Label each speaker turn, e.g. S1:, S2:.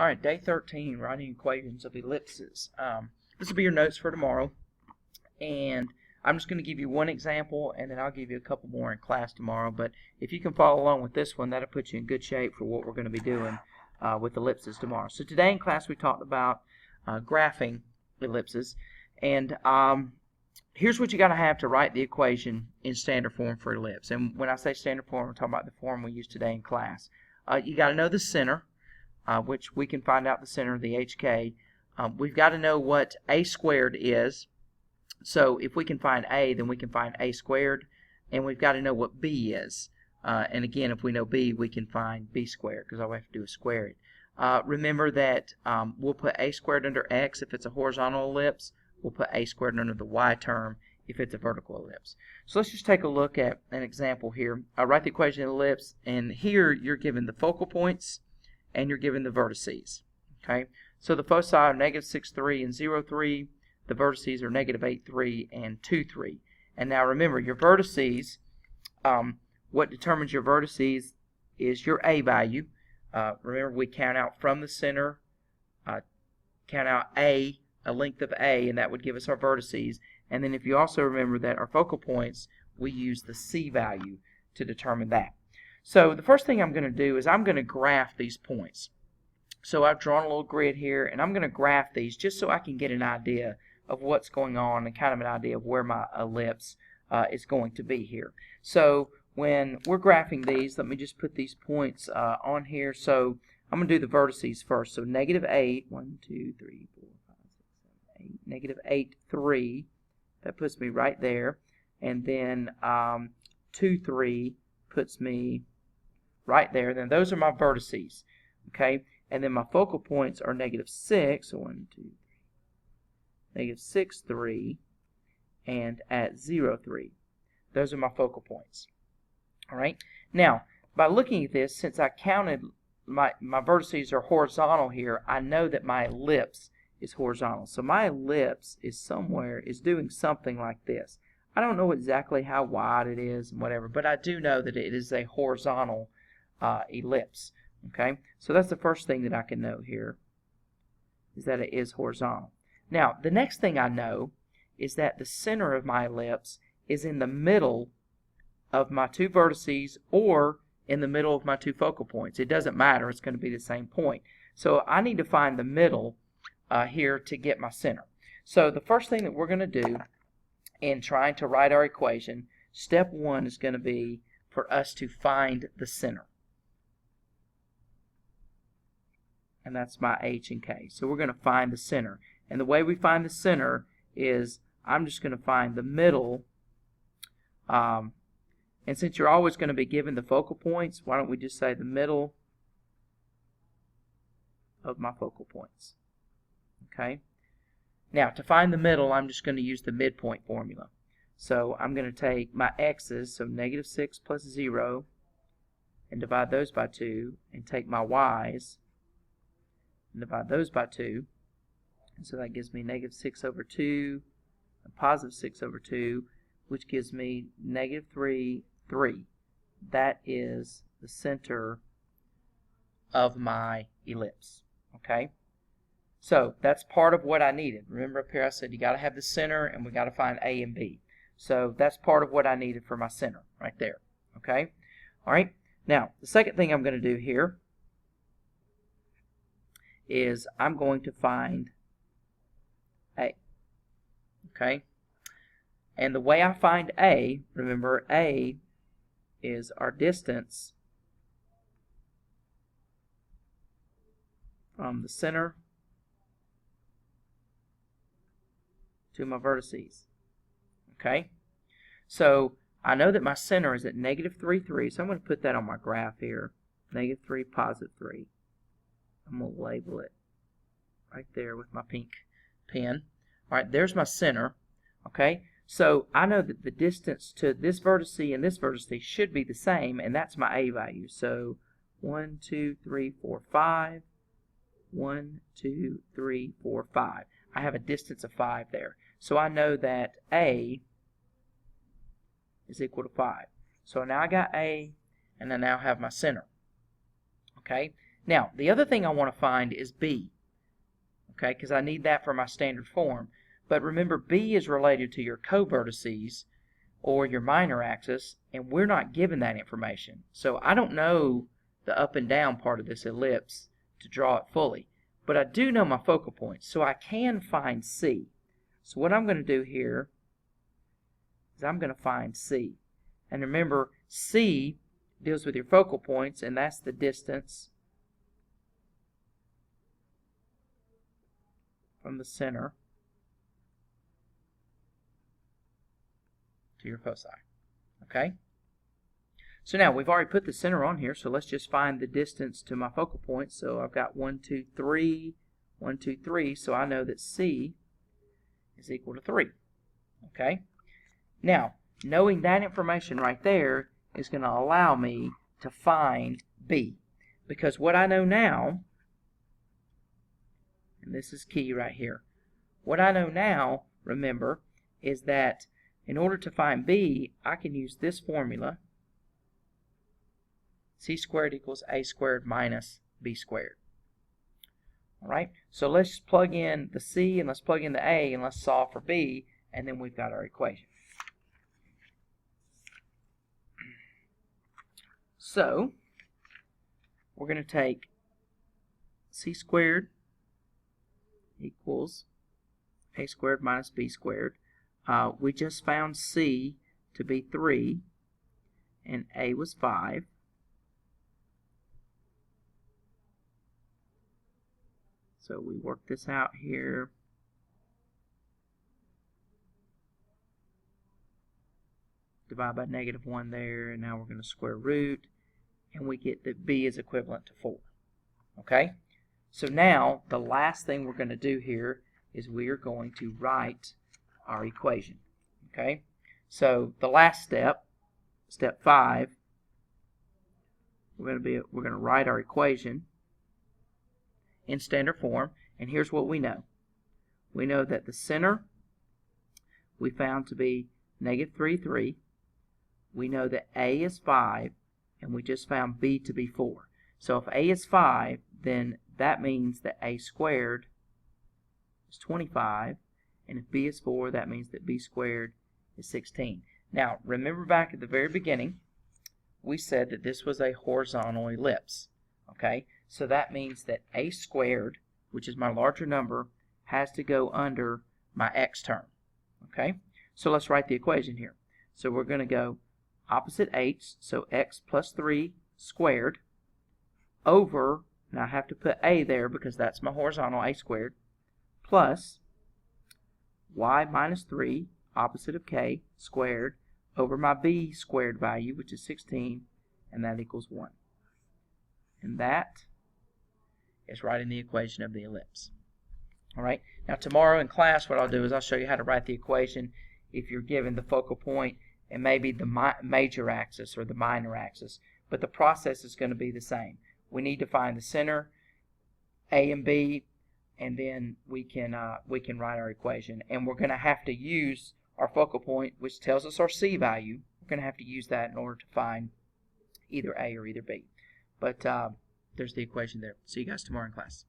S1: All right, day 13, writing equations of ellipses. This will be your notes for tomorrow, and I'm just going to give you one example, and then I'll give you a couple more in class tomorrow. But if you can follow along with this one, that'll put you in good shape for what we're going to be doing with ellipses tomorrow. So today in class we talked about graphing ellipses, and here's what you got to have to write the equation in standard form for ellipse. And when I say standard form, I'm talking about the form we use today in class. You got to know the center, which we can find out the center of the HK. We've got to know what a squared is. So if we can find a, then we can find a squared. And we've got to know what b is. And again, if we know b, we can find b squared, because all we have to do is square it. Remember that we'll put a squared under x if it's a horizontal ellipse. We'll put a squared under the y term if it's a vertical ellipse. So let's just take a look at an example here. I'll write the equation in ellipse, and here you're given the focal points and you're given the vertices. Okay, so the foci are negative 6, 3, and 0, 3. The vertices are negative 8, 3, and 2, 3. And now remember, your vertices, what determines your vertices is your a value. Remember, we count out from the center, count out a length of a, and that would give us our vertices. And then if you also remember that our focal points, we use the c value to determine that. So the first thing I'm going to do is I'm going to graph these points. So I've drawn a little grid here, and I'm going to graph these just so I can get an idea of what's going on and kind of an idea of where my ellipse is going to be here. So when we're graphing these, let me just put these points on here. So I'm going to do the vertices first. So negative 8, 1, 2, 3, 4, 5, 6, 7, 8, negative 8, 3. That puts me right there. And then 2, 3 puts me right there. Then those are my vertices. Okay? And then my focal points are negative 6. So 1, 2, 3. Negative 6, 3. And at 0, 3. Those are my focal points. Alright? Now, by looking at this, since I counted my vertices are horizontal here, I know that my ellipse is horizontal. So my ellipse is doing something like this. I don't know exactly how wide it is and whatever, but I do know that it is a horizontal ellipse. Okay, so that's the first thing that I can know here, is that it is horizontal. Now, the next thing I know is that the center of my ellipse is in the middle of my two vertices or in the middle of my two focal points. It doesn't matter, it's going to be the same point. So I need to find the middle here to get my center. So the first thing that we're going to do in trying to write our equation, step 1 is going to be for us to find the center. And that's my h and k. So we're going to find the center. And the way we find the center is I'm just going to find the middle. And since you're always going to be given the focal points, why don't we just say the middle of my focal points. Okay? Now, to find the middle, I'm just going to use the midpoint formula. So I'm going to take my x's, so negative 6 plus 0, and divide those by 2, and take my y's, and divide those by 2. And so that gives me negative 6 over 2, and positive 6 over 2, which gives me negative 3, 3. That is the center of my ellipse. Okay? So that's part of what I needed. Remember up here I said you got to have the center and we got to find A and B. So that's part of what I needed for my center right there. Okay? All right. Now, the second thing I'm going to do here is I'm going to find A. Okay? And the way I find A, remember A is our distance from the center to my vertices. Okay? So I know that my center is at negative 3, 3. So I'm going to put that on my graph here. Negative 3, positive 3. I'm going to label it right there with my pink pen. Alright, there's my center. Okay? So I know that the distance to this vertice and this vertice should be the same, and that's my A value. So 1, 2, 3, 4, 5. 1, 2, 3, 4, 5. I have a distance of 5 there. So I know that A is equal to 5. So now I got A, and I now have my center. Okay? Now, the other thing I want to find is B, okay, because I need that for my standard form. But remember, B is related to your co-vertices or your minor axis, and we're not given that information. So I don't know the up and down part of this ellipse to draw it fully. But I do know my focal points, so I can find C. So what I'm going to do here is I'm going to find C. And remember, C deals with your focal points, and that's the distance from the center to your foci. Okay? So now we've already put the center on here, so let's just find the distance to my focal point. So I've got 1, 2, 3, 1, 2, 3, so I know that C is equal to 3. Okay? Now, knowing that information right there is going to allow me to find B. Because what I know now, and this is key right here, what I know now, remember, is that in order to find B, I can use this formula, C squared equals A squared minus B squared. Alright, so let's plug in the C and let's plug in the A and let's solve for B, and then we've got our equation. So, we're going to take C squared equals A squared minus B squared. We just found C to be 3 and A was 5. So we work this out here. Divide by -1 there, and now we're going to square root, and we get that B is equivalent to 4. Okay? So now, the last thing we're going to do here is we are going to write our equation. Okay? So the last step, step 5, we're going to write our equation in standard form, and here's what we know. We know that the center we found to be -3, 3. We know that A is 5, and we just found B to be 4. So if A is 5, then that means that A squared is 25, and if B is 4, that means that B squared is 16. Now, remember back at the very beginning, we said that this was a horizontal ellipse. Okay? So that means that A squared, which is my larger number, has to go under my x term. Okay? So let's write the equation here. So we're going to go opposite h, so x plus 3 squared, over, now I have to put a there because that's my horizontal, a squared, plus y minus 3, opposite of k, squared, over my b squared value, which is 16, and that equals 1. And that is writing the equation of the ellipse. Alright, now tomorrow in class what I'll do is I'll show you how to write the equation if you're given the focal point and maybe the major axis or the minor axis, but the process is going to be the same. We need to find the center, A and B, and then we can write our equation. And we're going to have to use our focal point, which tells us our C value. We're going to have to use that in order to find either A or either B. But there's the equation there. See you guys tomorrow in class.